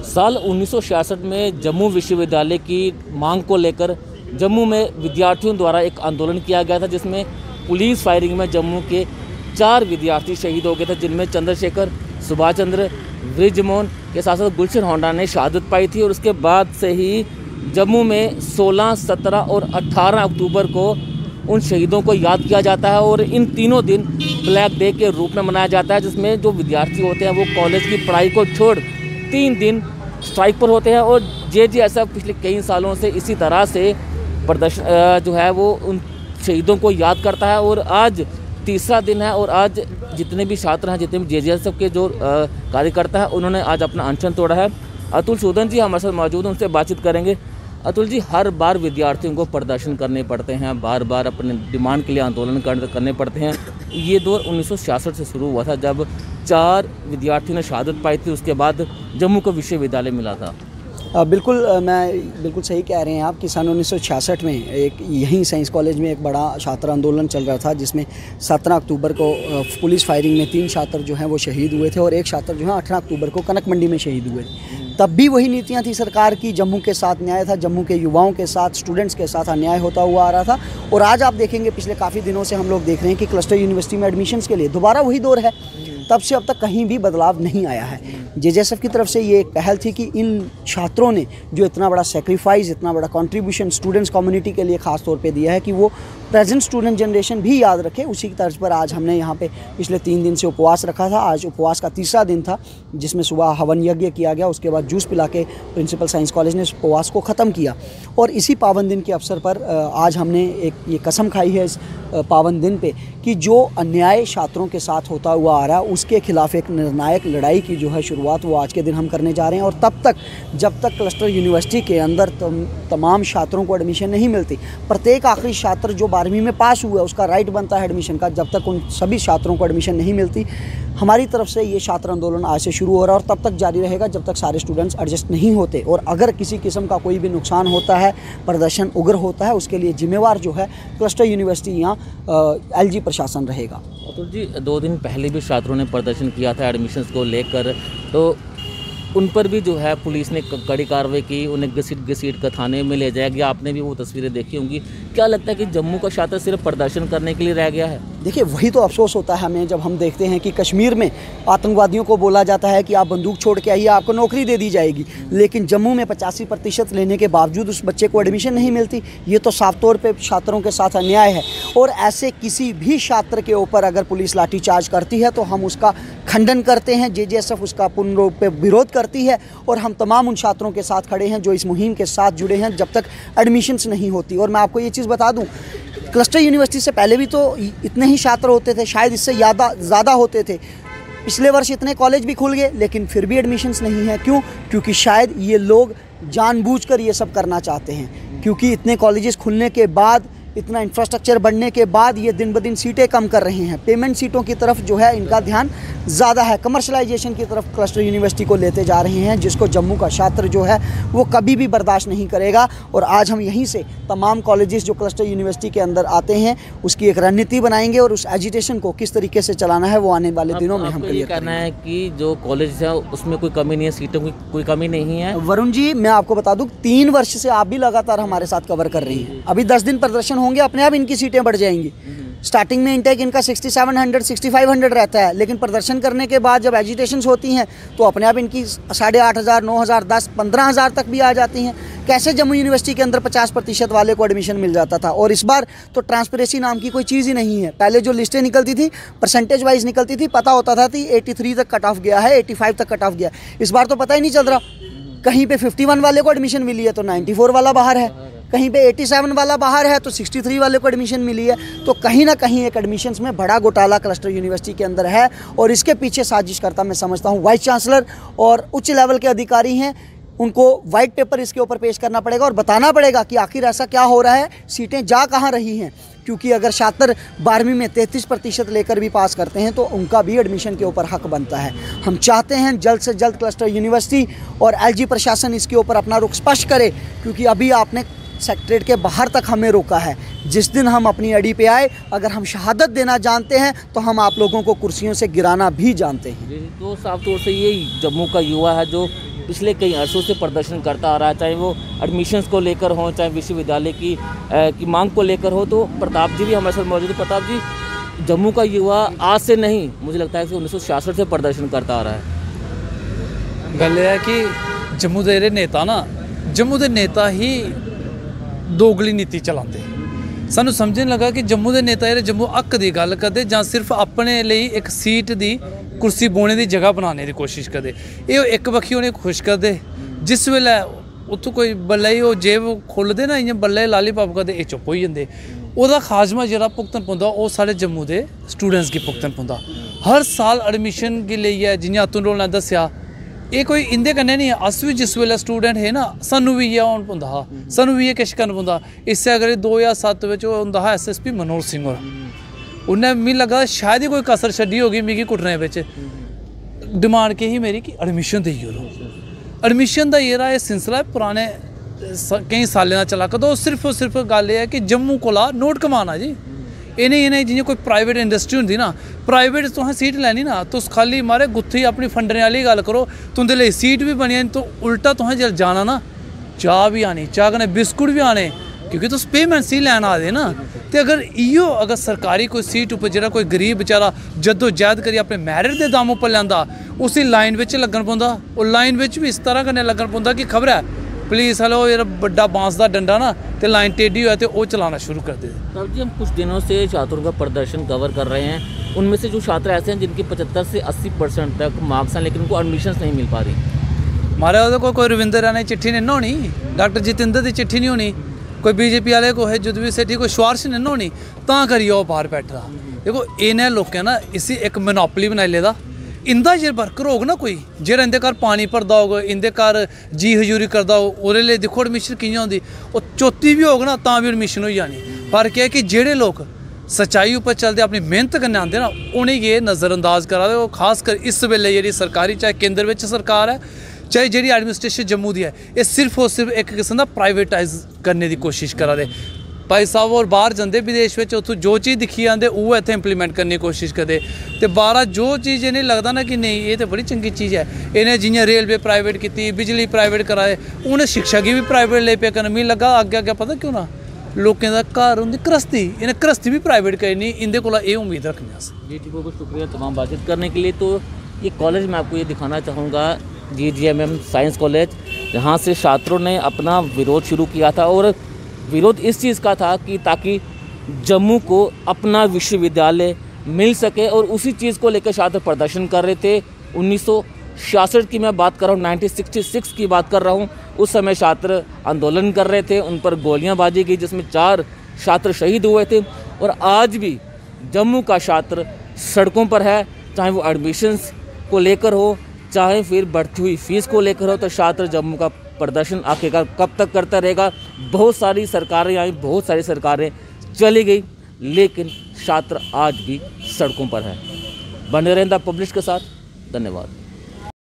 साल 1966 में जम्मू विश्वविद्यालय की मांग को लेकर जम्मू में विद्यार्थियों द्वारा एक आंदोलन किया गया था, जिसमें पुलिस फायरिंग में जम्मू के 4 विद्यार्थी शहीद हो गए थे, जिनमें चंद्रशेखर, सुभाष चंद्र, बृजमोहन के साथ साथ गुलशन होंडा ने शहादत पाई थी। और उसके बाद से ही जम्मू में 16, 17 और 18 अक्टूबर को उन शहीदों को याद किया जाता है और इन तीनों दिन ब्लैक डे के रूप में मनाया जाता है, जिसमें जो विद्यार्थी होते हैं वो कॉलेज की पढ़ाई को छोड़ 3 दिन स्ट्राइक पर होते हैं। और जेजेएसएफ पिछले कई सालों से इसी तरह से प्रदर्शन जो है वो उन शहीदों को याद करता है। और आज तीसरा दिन है और आज जितने भी छात्र हैं, जितने भी जेजेएसएफ के जो कार्यकर्ता हैं, उन्होंने आज अपना अनशन तोड़ा है। अतुल सूदन जी हमारे साथ मौजूद हैं, उनसे बातचीत करेंगे। अतुल जी, हर बार विद्यार्थियों को प्रदर्शन करने पड़ते हैं, बार बार अपने डिमांड के लिए आंदोलन करने पड़ते हैं। ये दौर 1966 से शुरू हुआ था, जब 4 विद्यार्थियों ने शहादत पाई थी, उसके बाद जम्मू को विश्वविद्यालय मिला था। बिल्कुल सही कह रहे हैं आप कि सन 1966 में एक यहीं साइंस कॉलेज में एक बड़ा छात्र आंदोलन चल रहा था, जिसमें 17 अक्टूबर को पुलिस फायरिंग में 3 छात्र जो हैं वो शहीद हुए थे और एक छात्र जो है 18 अक्टूबर को कनक मंडी में शहीद हुए। तब भी वही नीतियां थी सरकार की, जम्मू के साथ न्याय था, जम्मू के युवाओं के साथ, स्टूडेंट्स के साथ अन्याय होता हुआ आ रहा था। और आज आप देखेंगे पिछले काफ़ी दिनों से हम लोग देख रहे हैं कि क्लस्टर यूनिवर्सिटी में एडमिशन्स के लिए दोबारा वही दौर है। तब से अब तक कहीं भी बदलाव नहीं आया है। जेजेएसएफ की तरफ से ये एक पहल थी कि इन छात्रों ने जो इतना बड़ा सेक्रीफाइस, इतना बड़ा कंट्रीब्यूशन स्टूडेंट्स कम्युनिटी के लिए ख़ास तौर पे दिया है, कि वो प्रेजेंट स्टूडेंट जनरेशन भी याद रखे। उसी की तर्ज पर आज हमने यहाँ पे पिछले 3 दिन से उपवास रखा था। आज उपवास का तीसरा दिन था, जिसमें सुबह हवन यज्ञ किया गया, उसके बाद जूस पिला के प्रिंसिपल साइंस कॉलेज ने उपवास को ख़त्म किया। और इसी पावन दिन के अवसर पर आज हमने ये कसम खाई है इस पावन दिन पे कि जो अन्याय छात्रों के साथ होता हुआ आ रहा है, उसके खिलाफ एक निर्णायक लड़ाई की जो है शुरुआत वो आज के दिन हम करने जा रहे हैं। और तब तक जब तक क्लस्टर यूनिवर्सिटी के अंदर तमाम छात्रों को एडमिशन नहीं मिलती, प्रत्येक आखिरी छात्र जो 12वीं में पास हुआ है उसका राइट बनता है एडमिशन का, जब तक उन सभी छात्रों को एडमिशन नहीं मिलती, हमारी तरफ से ये छात्र आंदोलन आज से शुरू हो रहा है और तब तक जारी रहेगा जब तक सारे स्टूडेंट्स एडजस्ट नहीं होते। और अगर किसी किस्म का कोई भी नुकसान होता है, प्रदर्शन उग्र होता है, उसके लिए जिम्मेवार जो है क्लस्टर यूनिवर्सिटी यहाँ एलजी प्रशासन रहेगा। अतुल जी, 2 दिन पहले भी छात्रों ने प्रदर्शन किया था एडमिशन्स को लेकर, तो उन पर भी जो है पुलिस ने कड़ी कार्रवाई की, उन्हें घसीट कर थाने में ले जाया गया। आपने भी वो तस्वीरें देखी होंगी। क्या लगता है कि जम्मू का छात्र सिर्फ प्रदर्शन करने के लिए रह गया है? देखिए, वही तो अफसोस होता है हमें जब हम देखते हैं कि कश्मीर में आतंकवादियों को बोला जाता है कि आप बंदूक छोड़ के आइए, आपको नौकरी दे दी जाएगी, लेकिन जम्मू में 85% लेने के बावजूद उस बच्चे को एडमिशन नहीं मिलती। ये तो साफ तौर पे छात्रों के साथ अन्याय है। और ऐसे किसी भी छात्र के ऊपर अगर पुलिस लाठीचार्ज करती है तो हम उसका खंडन करते हैं, जेजेएसएफ उसका पूर्ण रूप से विरोध करती है और हम तमाम उन छात्रों के साथ खड़े हैं जो इस मुहिम के साथ जुड़े हैं जब तक एडमिशन्स नहीं होती। और मैं आपको ये चीज़ बता दूं, क्लस्टर यूनिवर्सिटी से पहले भी तो इतने ही छात्र होते थे, शायद इससे ज़्यादा होते थे। पिछले वर्ष इतने कॉलेज भी खुल गए, लेकिन फिर भी एडमिशन्स नहीं है। क्यों? क्योंकि शायद ये लोग जानबूझकर ये सब करना चाहते हैं, क्योंकि इतने कॉलेजेस खुलने के बाद, इतना इंफ्रास्ट्रक्चर बढ़ने के बाद ये दिन ब दिन सीटें कम कर रहे हैं। पेमेंट सीटों की तरफ जो है इनका ध्यान ज़्यादा है, कमर्शलाइजेशन की तरफ क्लस्टर यूनिवर्सिटी को लेते जा रहे हैं, जिसको जम्मू का छात्र जो है वो कभी भी बर्दाश्त नहीं करेगा। और आज हम यहीं से तमाम कॉलेजेस जो क्लस्टर यूनिवर्सिटी के अंदर आते हैं उसकी एक रणनीति बनाएंगे और उस एजिटेशन को किस तरीके से चलाना है वो आने वाले दिनों में हम क्लियर करना है कि जो कॉलेज है उसमें कोई कमी नहीं है, सीटों की कोई कमी नहीं है। वरुण जी, मैं आपको बता दूँ, 3 वर्ष से आप भी लगातार हमारे साथ कवर कर रही हैं। अभी 10 दिन प्रदर्शन होंगे, अपने आप इनकी सीटें बढ़ जाएंगी। स्टार्टिंग में इंटेक इनका 6700 6500 रहता है, लेकिन प्रदर्शन करने के बाद जब एजिटेशंस होती हैं तो अपने आप इनकी 8500 9000 10 15000 तक भी आ जाती हैं। कैसे जम्मू यूनिवर्सिटी के अंदर 50% वाले को एडमिशन मिल जाता था। और इस बार तो ट्रांसपेरेंसी नाम की कोई चीज़ ही नहीं है। पहले जो लिस्टें निकलती थी परसेंटेज वाइज निकलती थी, पता होता था कि 83 तक कट ऑफ गया है, 85 तक कट ऑफ गया। इस बार तो पता ही नहीं चल रहा। कहीं पे 51 वाले को एडमिशन मिली है तो 94 वाला बाहर है, कहीं पे 87 वाला बाहर है तो 63 वाले को एडमिशन मिली है। तो कहीं ना कहीं एक एडमिशन्स में बड़ा घोटाला क्लस्टर यूनिवर्सिटी के अंदर है और इसके पीछे साजिश करता मैं समझता हूँ वाइस चांसलर और उच्च लेवल के अधिकारी हैं। उनको वाइट पेपर इसके ऊपर पेश करना पड़ेगा और बताना पड़ेगा कि आखिर ऐसा क्या हो रहा है, सीटें जा कहाँ रही हैं। क्योंकि अगर छात्र 12वीं में 33% लेकर भी पास करते हैं तो उनका भी एडमिशन के ऊपर हक बनता है। हम चाहते हैं जल्द से जल्द क्लस्टर यूनिवर्सिटी और एलजी प्रशासन इसके ऊपर अपना रुख स्पष्ट करे, क्योंकि अभी आपने सेक्रेटरीट के बाहर तक हमें रोका है। जिस दिन हम अपनी अड़ी पे आए, अगर हम शहादत देना जानते हैं तो हम आप लोगों को कुर्सियों से गिराना भी जानते हैं। तो साफ तौर से ये जम्मू का युवा है जो पिछले कई अर्सों से प्रदर्शन करता आ रहा है, चाहे वो एडमिशन्स को लेकर हो, चाहे विश्वविद्यालय की मांग को लेकर हो। तो प्रताप जी भी हमारे साथ मौजूद है। प्रताप जी, जम्मू का युवा आज से नहीं, मुझे लगता है कि 1966 से प्रदर्शन करता आ रहा है। गल है कि जम्मू के जेह्ड़े नेता ना, जम्मू के नेता ही दोगली नीति चलाते। सानू समझन लगा कि जम्मू के नेता जेह्ड़े जम्मू हक की गल करते जां सिर्फ अपने लिए एक सीट की कुर्सी बोने की जगह बनाने की कोशिश करते। ये एक बक्खी उन्हें खुश करते, जिस वेले उत्थों कोई बल्ले ही जेब खोलते ना, इ'यां बल्ले लालीपॉप करते, ये चुप हो जाते। ओह्दा खाजमा जेह्ड़ा भुगतन पौंदा ओह् साढ़े जम्मू के स्टूडेंट्स गी भुगतन पौंदा। हर साल एडमिशन गी लेइयै जि'यां अतुल होरें दस्सेआ, ये कोई इंदे कन्नै नहीं है। अस भी जिस वेले स्टूडेंट हे ना, सानू भी इ'यै होना पौंदा हा, सानू भी इ'यै किश करना पौंदा। इस्सै करी 2007 बिच ओह् होंदा हा SSP मनोज सिंह होर, उन्नै मिगी लगा शायद ही कोई कसर छड्डी होगी मिगी कुट्टने बिच। डिमांड केह् ही मेरी कि एडमिशन देई ओड़ो। एडमिशन दा जेह्ड़ा एह् सिलसिला है पुराने केईं सालें दा चला करदा। सिर्फ गल एह् है कि जम्मू कोला नोट कमाना जी। इ'नें जि'यां कोई प्राइवेट इंडस्ट्री होंदी ना, प्राइवेट तुसें सीट लैनी ना, तुस खाली मारे गुत्थी अपनी फंडने आह्ली गल करो, तुंदे लेई सीट भी बनी जानी। तो उल्टा तुसें जिसलै जाना ना, चाह् भी आनी, चाह् कन्नै बिस्कुट भी आने, क्योंकि तुस पेमेंट सी लैन आ दे ना। तो अगर सरकारी कोई सीट उपर जेह्ड़ा कोई गरीब बेचारा जद्दोजहद करियै अपने मैरिट के दम उपर लैंदा, उसी लाइन बिच लग्गन पौंदा। और लाइन बिच भी इस तरह कन्नै लग्गन पौंदा कि खबर है पुलिस वाले जेह्ड़ा बड्डा बांस का डंडा ना, तो लाइन टेढ़ी होए तो वो चलाना शुरू कर दे। साहब जी, हम कुछ दिनों से छात्रों का प्रदर्शन कवर कर रहे हैं। उनमें से जो छात्र ऐसे हैं जिनके 75 से 80% तक मार्क्स हैं, लेकिन उनको एडमिशन्स नहीं मिल पा रही। मारे वो कोई रविंदर राणा की चिट्ठी नहीं ना होनी, डॉक्टर जितेंद्र की चिट्ठी नहीं होनी, कोई BJP वाले को है जुदवी सेठी कोई सिफारिश नहीं ना होनी, तां करियै ओह् बाहर बैठा। देखो इन्हें लोगों ना इसी एक मोनोपोली बनाई लेदा। इंदा जे वर्कर होग ना कोई, जेह्ड़ा इंदे घर पानी भरदा होग, इंदे घर जी हजूरी करदा होग, ओह्दे लेई दिक्खो एडमिशन कि'यां होंदी। ओह् चौथी भी होग ना तां भी एडमिशन होई जानी। फर्क एह् है कि जेह्ड़े लोग सच्चाई उपर चलते अपनी मेहनत कन्नै आंदे ना, उ'नेंगी एह् नज़रअंदाज करा दे। ओह् खासकर इस वेले जेह्ड़ी सरकारी, चाहे केंद्र बिच सरकार है, चाहे जी एडमिनिस्ट्रेशन जम्मू की है, ये सिर्फ और सिर्फ एक किस्म का प्राइवेटाइज करने की कोशिश करा दे। भाई साहब और बाहर जाते विदेश में, उत्थों जो चीज़ दिक्खी आते वो इत्थे इंप्लीमेंट करने की कोशिश करते। तो बाहर जो चीज़ इन्हें लगता ना कि नहीं ये तो बड़ी चंगी चीज़ है, इन्हें जियां रेलवे प्राइवेट की, बिजली प्राइवेट कराए, उन्हें शिक्षा की भी प्राइवेट ले पे करना। मिगी लगा अग्गे पता क्यों ना, लोगों का घर होंगी क्रस्ती, इन्हें क्रस्ती भी प्राइवेट करनी। इंदे कोला ये उम्मीद रखने अस। जी ठीक, बहुत शुक्रिया तमाम बातचीत करने के लिए। तो ये कॉलेज मैं आपको ये दिखाना चाहूँगा, GGMM साइंस कॉलेज, जहाँ से छात्रों ने अपना विरोध शुरू किया था। और विरोध इस चीज़ का था कि ताकि जम्मू को अपना विश्वविद्यालय मिल सके, और उसी चीज़ को लेकर छात्र प्रदर्शन कर रहे थे। 1966 की मैं बात कर रहा हूँ, 1966 की बात कर रहा हूँ। उस समय छात्र आंदोलन कर रहे थे, उन पर गोलियां बाजी गई, जिसमें 4 छात्र शहीद हुए थे। और आज भी जम्मू का छात्र सड़कों पर है, चाहे वो एडमिशन्स को लेकर हो, चाहे फिर बढ़ती हुई फीस को लेकर हो। तो छात्र जम्मू का प्रदर्शन आखिरकार कब तक करता रहेगा। बहुत सारी सरकारें आई, बहुत सारी सरकारें चली गई, लेकिन छात्र आज भी सड़कों पर है। बने रहें द पब्लिश के साथ। धन्यवाद।